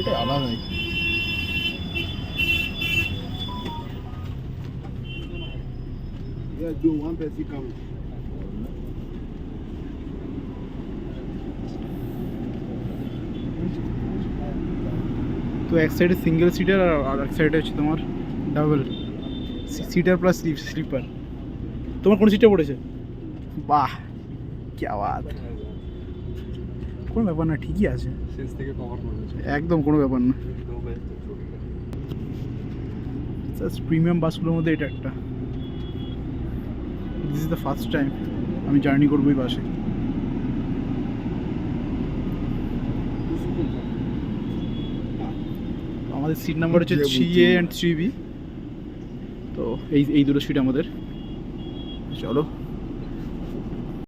এটা আলাদাই। Do one person come. তো এক সাইডে সিঙ্গেল সিটার আর এক সাইডে হচ্ছে তোমার ডাবল সিটার প্লাস স্লিপার। তোমার কোন সিটটা পড়েছে? বাহ কি আওয়াজ, কোনো ব্যাপার না, ঠিকই আছে, শেষ থেকে কভার করেছে একদম কোনো ব্যাপার না। জাস্ট প্রিমিয়াম বাসগুলোর মধ্যে এটা একটা। This is the first time আমি জার্নি করবো এই বাসে। আমাদের সিট নাম্বার হচ্ছে 3A and 3B। তো এই দুটো সিট আমাদের। চলো